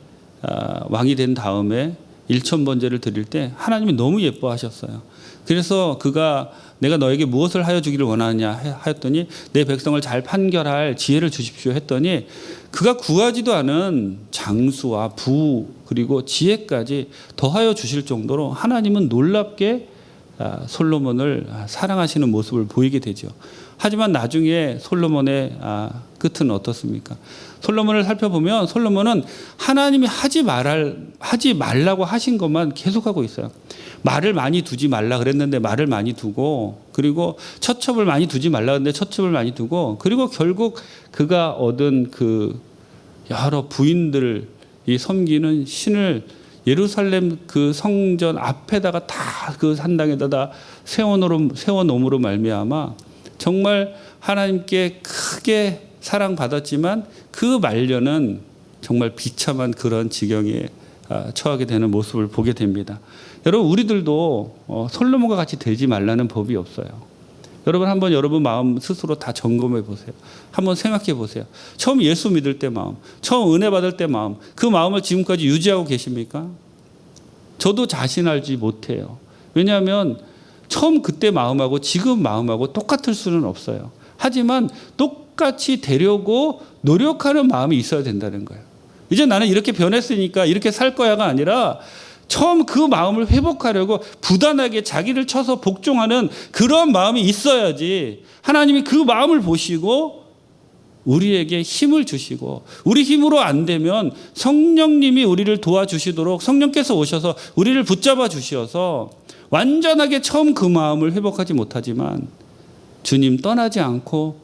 Speaker 4: 왕이 된 다음에 1,000번제를 드릴 때 하나님이 너무 예뻐하셨어요. 그래서 그가 내가 너에게 무엇을 하여 주기를 원하느냐 하였더니 내 백성을 잘 판결할 지혜를 주십시오 했더니 그가 구하지도 않은 장수와 부 그리고 지혜까지 더하여 주실 정도로 하나님은 놀랍게 솔로몬을 사랑하시는 모습을 보이게 되죠. 하지만 나중에 솔로몬의 끝은 어떻습니까? 솔로몬을 살펴보면 솔로몬은 하나님이 하지 말라고 하신 것만 계속하고 있어요. 말을 많이 두지 말라 그랬는데 말을 많이 두고, 그리고 처첩을 많이 두지 말라 그랬는데 처첩을 많이 두고, 그리고 결국 그가 얻은 그 여러 부인들을 섬기는 신을 예루살렘 그 성전 앞에다가 다 그 산당에다가 세워놓음으로 말미암아 정말 하나님께 크게 사랑받았지만 그 말년은 정말 비참한 그런 지경에 처하게 되는 모습을 보게 됩니다. 여러분, 우리들도 솔로몬과 같이 되지 말라는 법이 없어요. 여러분, 한번 여러분 마음 스스로 다 점검해 보세요. 한번 생각해 보세요. 처음 예수 믿을 때 마음, 처음 은혜 받을 때 마음, 그 마음을 지금까지 유지하고 계십니까? 저도 자신 알지 못해요. 왜냐하면 처음 그때 마음하고 지금 마음하고 똑같을 수는 없어요. 하지만 똑같이 되려고 노력하는 마음이 있어야 된다는 거예요. 이제 나는 이렇게 변했으니까 이렇게 살 거야가 아니라 처음 그 마음을 회복하려고 부단하게 자기를 쳐서 복종하는 그런 마음이 있어야지 하나님이 그 마음을 보시고 우리에게 힘을 주시고, 우리 힘으로 안 되면 성령님이 우리를 도와주시도록 성령께서 오셔서 우리를 붙잡아 주셔서 완전하게 처음 그 마음을 회복하지 못하지만 주님 떠나지 않고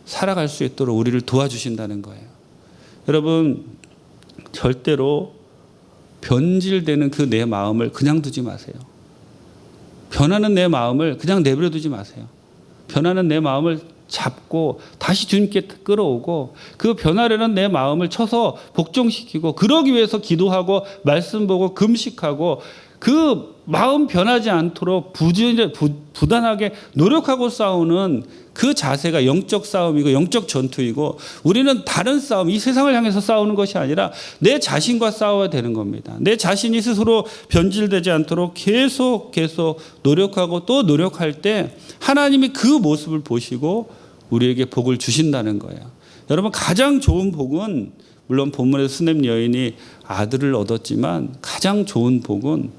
Speaker 4: 살아갈 수 있도록 우리를 도와주신다는 거예요. 여러분, 절대로 변질되는 그 내 마음을 그냥 두지 마세요. 변하는 내 마음을 그냥 내버려 두지 마세요. 변하는 내 마음을 잡고 다시 주님께 끌어오고, 그 변화되는 내 마음을 쳐서 복종시키고, 그러기 위해서 기도하고 말씀 보고 금식하고, 그 마음 변하지 않도록 부단하게 노력하고 싸우는 그 자세가 영적 싸움이고 영적 전투이고, 우리는 다른 싸움, 이 세상을 향해서 싸우는 것이 아니라 내 자신과 싸워야 되는 겁니다. 내 자신이 스스로 변질되지 않도록 계속 노력하고 또 노력할 때 하나님이 그 모습을 보시고 우리에게 복을 주신다는 거예요. 여러분, 가장 좋은 복은, 물론 본문에서 수냄 여인이 아들을 얻었지만 가장 좋은 복은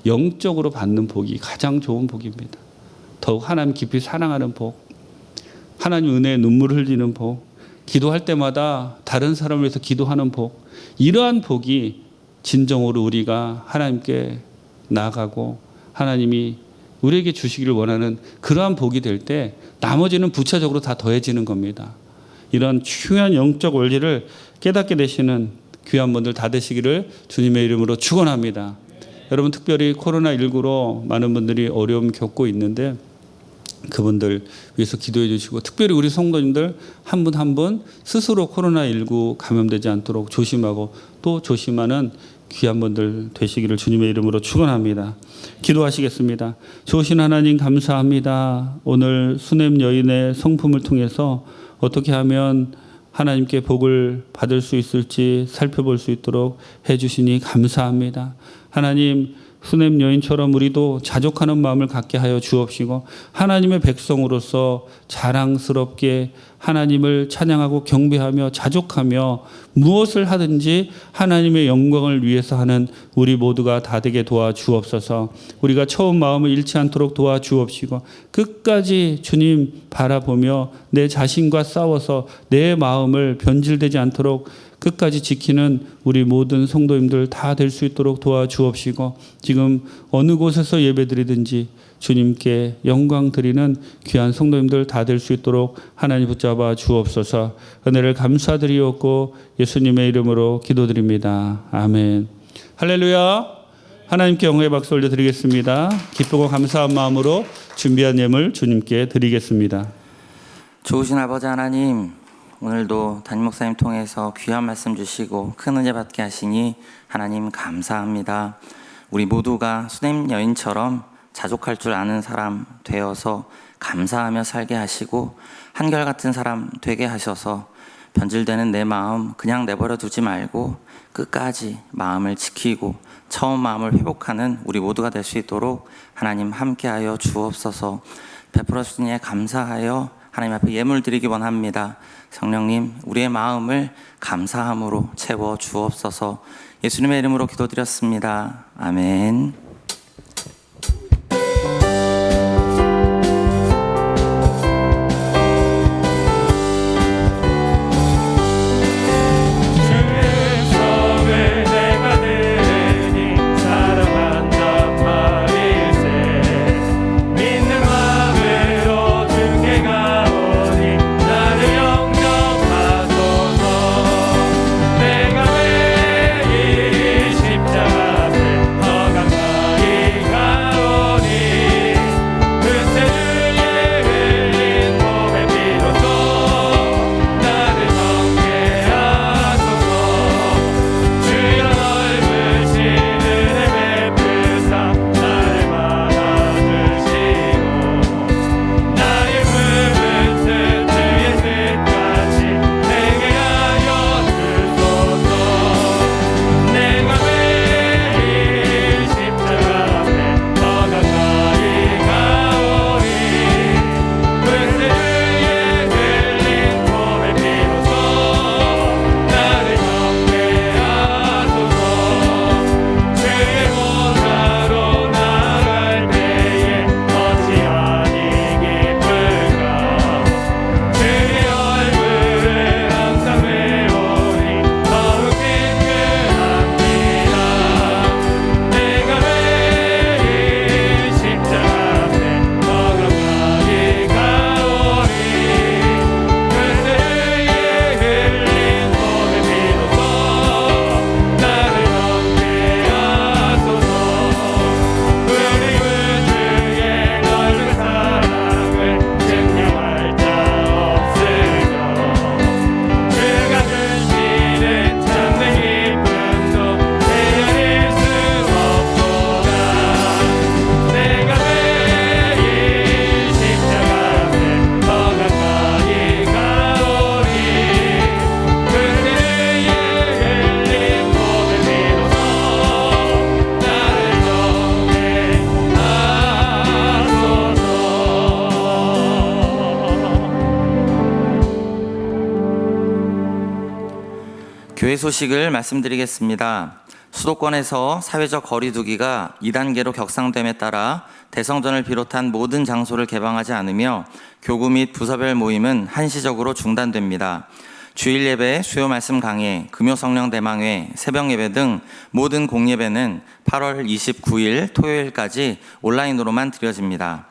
Speaker 4: 영적으로 받는 복이 가장 좋은 복입니다. 더욱 하나님 깊이 사랑하는 복, 하나님 은혜에 눈물을 흘리는 복, 기도할 때마다 다른 사람을 위해서 기도하는 복, 이러한 복이 진정으로 우리가 하나님께 나아가고 하나님이 우리에게 주시기를 원하는 그러한 복이 될 때 나머지는 부차적으로 다 더해지는 겁니다. 이런 중요한 영적 원리를 깨닫게 되시는 귀한 분들 다 되시기를 주님의 이름으로 축원합니다. 여러분, 특별히 코로나19로 많은 분들이 어려움 겪고 있는데 그분들 위해서 기도해 주시고, 특별히 우리 성도님들 한 분 한 분 스스로 코로나19 감염되지 않도록 조심하고 또 조심하는 귀한 분들 되시기를 주님의 이름으로 축원합니다. 기도하시겠습니다. 좋으신 하나님, 감사합니다. 오늘 수냄 여인의 성품을 통해서 어떻게 하면 하나님께 복을 받을 수 있을지 살펴볼 수 있도록 해주시니 감사합니다. 하나님, 수냄 여인처럼 우리도 자족하는 마음을 갖게 하여 주옵시고, 하나님의 백성으로서 자랑스럽게 하나님을 찬양하고 경배하며 자족하며 무엇을 하든지 하나님의 영광을 위해서 하는 우리 모두가 다 되게 도와주옵소서. 우리가 처음 마음을 잃지 않도록 도와주옵시고, 끝까지 주님 바라보며 내 자신과 싸워서 내 마음을 변질되지 않도록 끝까지 지키는 우리 모든 성도님들 다 될 수 있도록 도와주옵시고, 지금 어느 곳에서 예배드리든지 주님께 영광 드리는 귀한 성도님들 다 될 수 있도록 하나님 붙잡아 주옵소서. 은혜를 감사드리옵고 예수님의 이름으로 기도드립니다. 아멘. 할렐루야. 하나님께 영광의 박수 올려드리겠습니다. 기쁘고 감사한 마음으로 준비한 예물 주님께 드리겠습니다.
Speaker 2: 좋으신 아버지 하나님, 오늘도 담임 목사님 통해서 귀한 말씀 주시고 큰 은혜 받게 하시니 하나님 감사합니다. 우리 모두가 수냄 여인처럼 자족할 줄 아는 사람 되어서 감사하며 살게 하시고, 한결같은 사람 되게 하셔서 변질되는 내 마음 그냥 내버려 두지 말고 끝까지 마음을 지키고 처음 마음을 회복하는 우리 모두가 될 수 있도록 하나님 함께하여 주옵소서. 베풀어 주시니 감사하여 하나님 앞에 예물 드리기 원합니다. 성령님, 우리의 마음을 감사함으로 채워 주옵소서. 예수님의 이름으로 기도드렸습니다. 아멘. 교회 소식을 말씀드리겠습니다. 수도권에서 사회적 거리 두기가 2단계로 격상됨에 따라 대성전을 비롯한 모든 장소를 개방하지 않으며 교구 및 부서별 모임은 한시적으로 중단됩니다. 주일 예배, 수요 말씀 강해, 금요 성령 대망회, 새벽 예배 등 모든 공예배는 8월 29일 토요일까지 온라인으로만 드려집니다.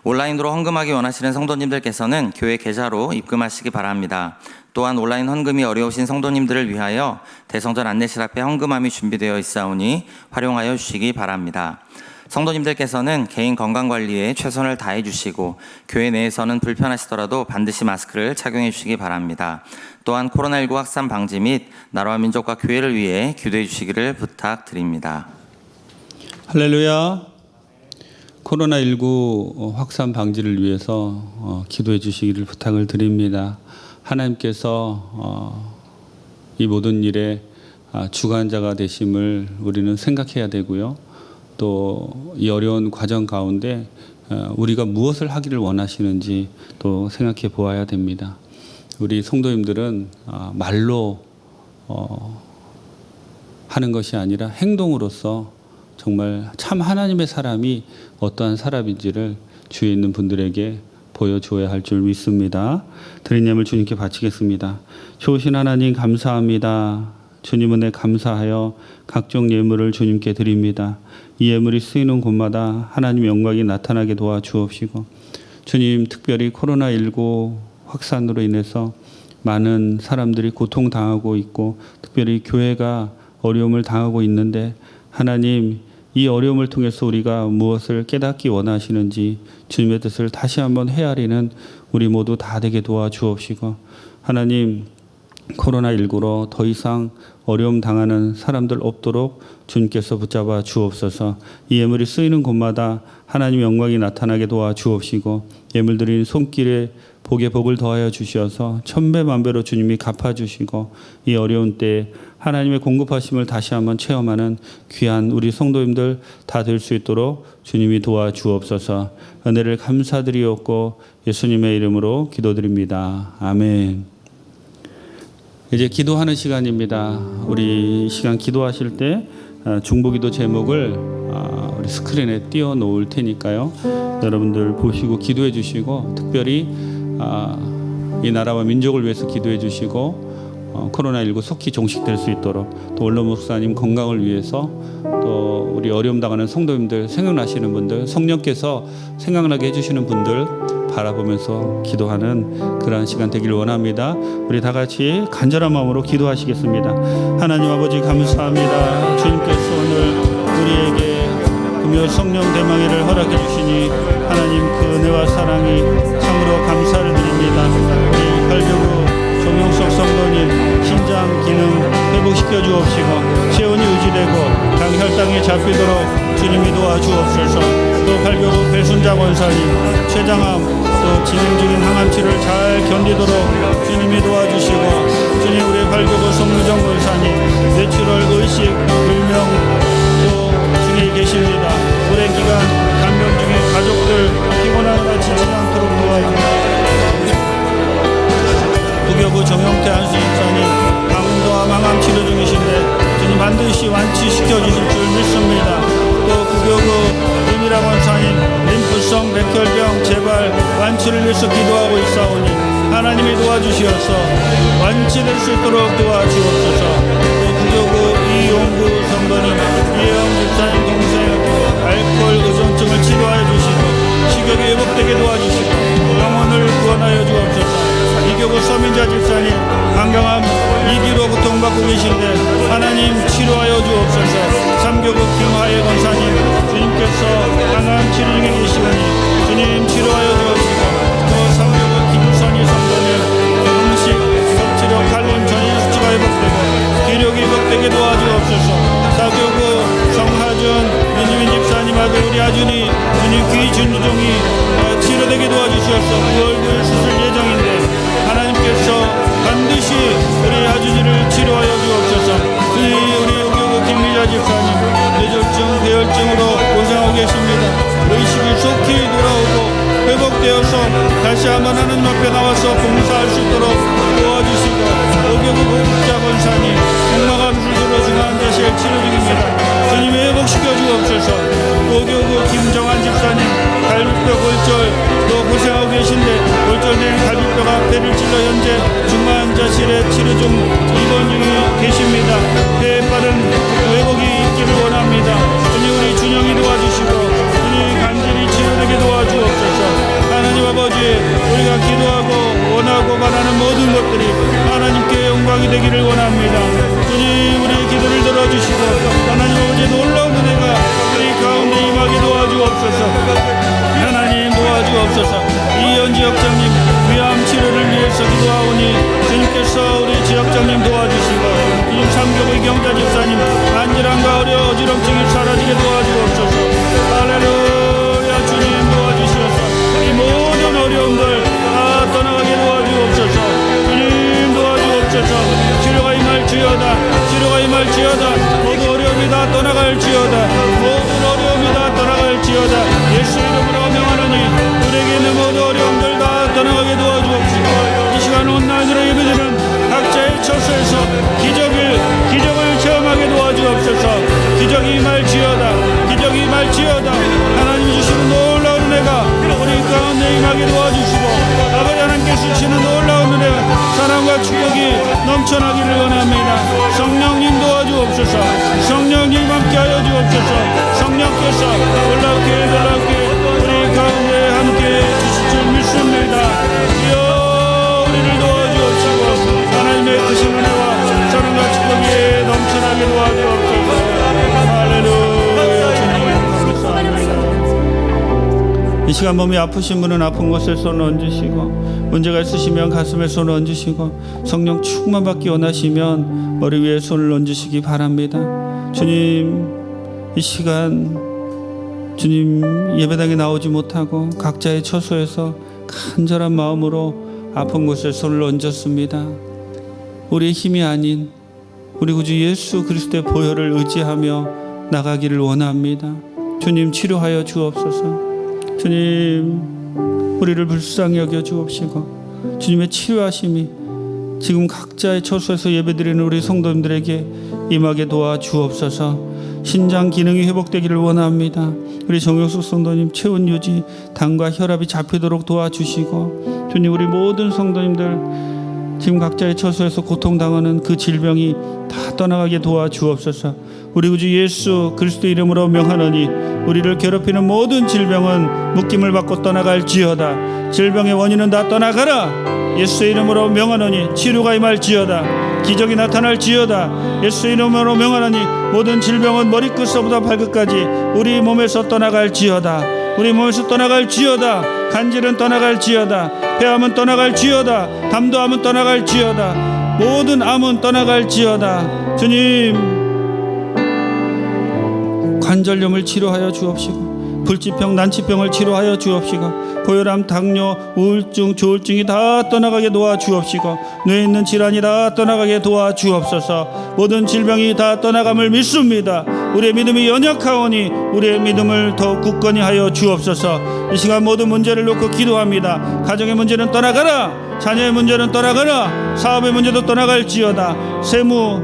Speaker 2: 온라인으로 헌금하기 원하시는 성도님들께서는 교회 계좌로 입금하시기 바랍니다. 또한 온라인 헌금이 어려우신 성도님들을 위하여 대성전 안내실 앞에 헌금함이 준비되어 있사오니 활용하여 주시기 바랍니다. 성도님들께서는 개인 건강관리에 최선을 다해 주시고 교회 내에서는 불편하시더라도 반드시 마스크를 착용해 주시기 바랍니다. 또한 코로나19 확산 방지 및 나라와 민족과 교회를 위해 기도해 주시기를 부탁드립니다.
Speaker 4: 할렐루야. 코로나19 확산 방지를 위해서 기도해 주시기를 부탁을 드립니다. 하나님께서 이 모든 일에 주관자가 되심을 우리는 생각해야 되고요. 또 이 어려운 과정 가운데 우리가 무엇을 하기를 원하시는지 또 생각해 보아야 됩니다. 우리 성도님들은 말로 하는 것이 아니라 행동으로서 정말 참 하나님의 사람이 어떠한 사람인지를 주위에 있는 분들에게 보여줘야 할 줄 믿습니다. 드린 예물 주님께 바치겠습니다. 좋으신 하나님 감사합니다. 주님 은혜 감사하여 각종 예물을 주님께 드립니다. 이 예물이 쓰이는 곳마다 하나님의 영광이 나타나게 도와주옵시고 주님 특별히 코로나19 확산으로 인해서 많은 사람들이 고통당하고 있고 특별히 교회가 어려움을 당하고 있는데 하나님 이 어려움을 통해서 우리가 무엇을 깨닫기 원하시는지 주님의 뜻을 다시 한번 헤아리는 우리 모두 다 되게 도와주옵시고 하나님 코로나19로 더 이상 어려움 당하는 사람들 없도록 주님께서 붙잡아 주옵소서. 이 예물이 쓰이는 곳마다 하나님의 영광이 나타나게 도와주옵시고 예물 드린 손길에 복에 복을 더하여 주시어서 천배만배로 주님이 갚아주시고 이 어려운 때에 하나님의 공급하심을 다시 한번 체험하는 귀한 우리 성도님들 다 될 수 있도록 주님이 도와주옵소서. 은혜를 감사드리옵고 예수님의 이름으로 기도드립니다. 아멘. 이제 기도하는 시간입니다. 우리 시간 기도하실 때 중보기도 제목을 우리 스크린에 띄워 놓을 테니까요. 여러분들 보시고 기도해 주시고 특별히 이 나라와 민족을 위해서 기도해 주시고 코로나19 속히 종식될 수 있도록 또 원로 목사님 건강을 위해서 또 우리 어려움 당하는 성도님들 생각나시는 분들 성령께서 생각나게 해주시는 분들 바라보면서 기도하는 그러한 시간 되길 원합니다. 우리 다 같이 간절한 마음으로 기도하시겠습니다. 하나님 아버지 감사합니다. 주님께서 오늘 우리에게 금요 성령 대망회를 허락해 주시니 하나님 그 은혜와 사랑이 참으로 감사를 드립니다. 우리 발교구 정용석 성도님 신장 기능 회복시켜 주옵시고 체온이 유지되고 당 혈당이 잡히도록 주님이 도와주옵소서. 또 발교구 배순자 권사님 췌장암 또 진행 중인 항암 치료를 잘 견디도록 주님이 도와주시고 주님 우리 발교구 송유정 권사님 뇌출혈 의식 불명 또 중에 계십니다. 오랜 기간 간병 중에 가족들 피곤하거나 지치지 않도록 도와주시고 부교구 정영태 안수 집사님 강도암 항암 치료 중이신데 주님 반드시 완치시켜 주실 줄 믿습니다. 또 부교구 윤미라 권사님 림프성 백혈병 재발 완치를 위해서 기도하고 있사오니 하나님이 도와주시어서 완치될 수 있도록 도와주옵소서. 또 부교구 이용구 성도님 이혜영 집사님 동생 알코올 의존증을 치료하여 주시고 식욕이 회복되게 도와주시고 영혼을 구원하여 주옵소서. 이교구 서민자 집사님 강경암 2기로 고통받고 계신데 하나님 치료하여 주옵소서. 3교구 김하예 권사님 주님께서 항암 치료 중에 계시오니 주님 치료하여 주옵시고 또 3교구 김선희 성도님 음식 섭치료 칼륨 전이 수치가 회복되고 기력이 회복되게 도와주옵소서. 4교구 정하준 민주민 집사님 아들 우리 아준이 주님 귀 진두종이 치료되게 도와주시옵소서. 9월 9일 수술 예정인데 하나님께서 반드시 우리 아준이를 치료하여 주옵소서. 우리 우교구 김미자 집사님 뇌졸중 배혈증으로 고생하고 계십니다. 의식이 속히 돌아오고 회복되어서 다시 한번 하나님 앞에 나와서 봉사할 수 있도록 도와주시고 도교구 복자 권사님 목마감 술수로 중환 자실 치료 중입니다. 주님 회복시켜 주옵소서. 도교구 김정환 집사님 갈비뼈 골절 또 고생하고 계신데 골절된 갈비뼈가 폐를 찔러 현재 중환자실에 치료 중 입원 중에 계십니다. 폐에 빠른 회복이 있기를 원합니다. 주님 우리 준영이 도와주시고 주님 간절히 치료되게 도와주옵소서. 하나님 아버지 우리가 기도하고 원하고 바라는 모든 것들이 하나님께 영광이 되기를 원합니다. 주님 우리의 기도를 들어주시고 하나님 아버지 놀라운 은혜가 우리 가운데 임하게 도와주옵소서. 하나님 도와주옵소서. 이현 지역장님 위암 치료를 위해서 기도하오니 주님께서 우리 지역장님 도와주시고 주님 삼교의 경자 집사님 안질환과 어지럼증이 사라지게 도와주옵소서. 할렐루야. 주님 도와주시옵소서. 이 모든 어려움들 다 떠나가게 도와주옵소서. 주님 도와주옵소서. 치료가 임할지어다. 치료가 임할지어다. 모든 어려움이 다 떠나갈지어다. 모든 어려움이 다 떠나갈지어다. 예수 이름으로 명하노니 우리에게 있는 모든 어려움들 다 떠나가게 도와주옵시고 이 시간 온라인으로 예배드리는 각자의 처소에서 기적을 체험하게 도와주옵소서. 기적이 임할지어다. 기적이 임할지어다. 하나님이 주시는 놀라운 은혜가 우리 가운데 임하게 도와주시고 아버지 하나님께서 주시는 놀라운 은혜 사랑과 축복이 넘쳐나기를 원합니다. 성령님 도와주옵소서. 성령님 함께하여 주옵소서. 성령께서 놀랍게 우리 가운데 함께 주실 줄 믿습니다. 주여 우리를 도와주옵시고 하나님의 크신 은혜와 사랑과 축복이 넘쳐나게 도와주옵소서. 할렐루야. 주님 감사합니다. 이 시간 몸이 아프신 분은 아픈 곳에 손을 얹으시고 문제가 있으시면 가슴에 손을 얹으시고 성령 충만 받기 원하시면 머리 위에 손을 얹으시기 바랍니다. 주님 이 시간 주님 예배당에 나오지 못하고 각자의 처소에서 간절한 마음으로 아픈 곳에 손을 얹었습니다. 우리의 힘이 아닌 우리 구주 예수 그리스도의 보혈을 의지하며 나가기를 원합니다. 주님 치료하여 주옵소서. 주님 우리를 불쌍히 여겨 주옵시고 주님의 치료하심이 지금 각자의 처소에서 예배드리는 우리 성도님들에게 임하게 도와 주옵소서. 신장 기능이 회복되기를 원합니다. 우리 정영숙 성도님 체온 유지 당과 혈압이 잡히도록 도와주시고 주님 우리 모든 성도님들 지금 각자의 처소에서 고통당하는 그 질병이 다 떠나가게 도와주옵소서. 우리 구주 예수 그리스도 이름으로 명하노니 우리를 괴롭히는 모든 질병은 묶임을 받고 떠나갈지어다. 질병의 원인은 다 떠나가라. 예수의 이름으로 명하노니 치료가 임할지어다. 기적이 나타날지어다. 예수의 이름으로 명하노니 모든 질병은 머리끝서부터 발끝까지 우리 몸에서 떠나갈지어다. 우리 몸에서 떠나갈지어다. 간질은 떠나갈지어다. 폐암은 떠나갈지어다. 담도암은 떠나갈지어다. 모든 암은 떠나갈지어다. 주님 관절염을 치료하여 주옵시고 불치병 난치병을 치료하여 주옵시고 고혈압 당뇨 우울증 조울증이 다 떠나가게 도와주옵시고 뇌에 있는 질환이 다 떠나가게 도와주옵소서. 모든 질병이 다 떠나감을 믿습니다. 우리의 믿음이 연약하오니 우리의 믿음을 더욱 굳건히 하여 주옵소서. 이 시간 모든 문제를 놓고 기도합니다. 가정의 문제는 떠나가라. 자녀의 문제는 떠나가라. 사업의 문제도 떠나갈지어다. 세무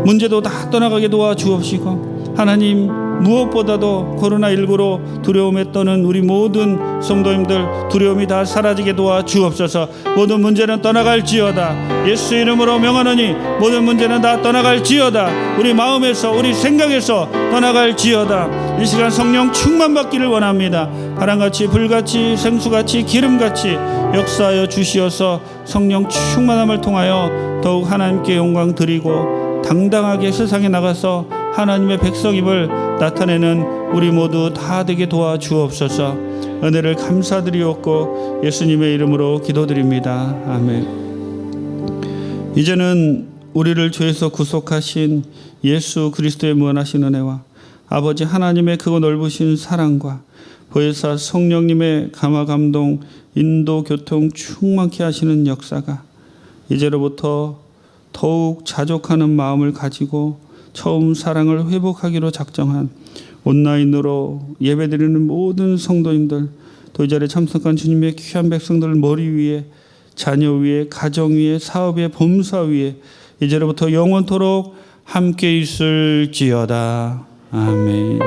Speaker 4: 문제도 다 떠나가게 도와주옵시고 하나님 무엇보다도 코로나19로 두려움에 떠는 우리 모든 성도님들 두려움이 다 사라지게 도와주옵소서. 모든 문제는 떠나갈지어다. 예수 이름으로 명하노니 모든 문제는 다 떠나갈지어다. 우리 마음에서 우리 생각에서 떠나갈지어다. 이 시간 성령 충만받기를 원합니다. 바람같이 불같이 생수같이 기름같이 역사하여 주시어서 성령 충만함을 통하여 더욱 하나님께 영광 드리고 당당하게 세상에 나가서 하나님의 백성임을 나타내는 우리 모두 다 되게 도와주옵소서. 은혜를 감사드리옵고 예수님의 이름으로 기도드립니다. 아멘. 이제는 우리를 죄에서 구속하신 예수 그리스도의 무한하신 은혜와 아버지 하나님의 크고 넓으신 사랑과 보혜사 성령님의 감화 감동 인도 교통 충만케 하시는 역사가 이제로부터 더욱 자족하는 마음을 가지고 처음 사랑을 회복하기로 작정한 온라인으로 예배드리는 모든 성도님들 또 이 자리에 참석한 주님의 귀한 백성들 머리 위에 자녀 위에, 가정 위에, 사업 위에, 범사 위에 이제로부터 영원토록 함께 있을지어다. 아멘.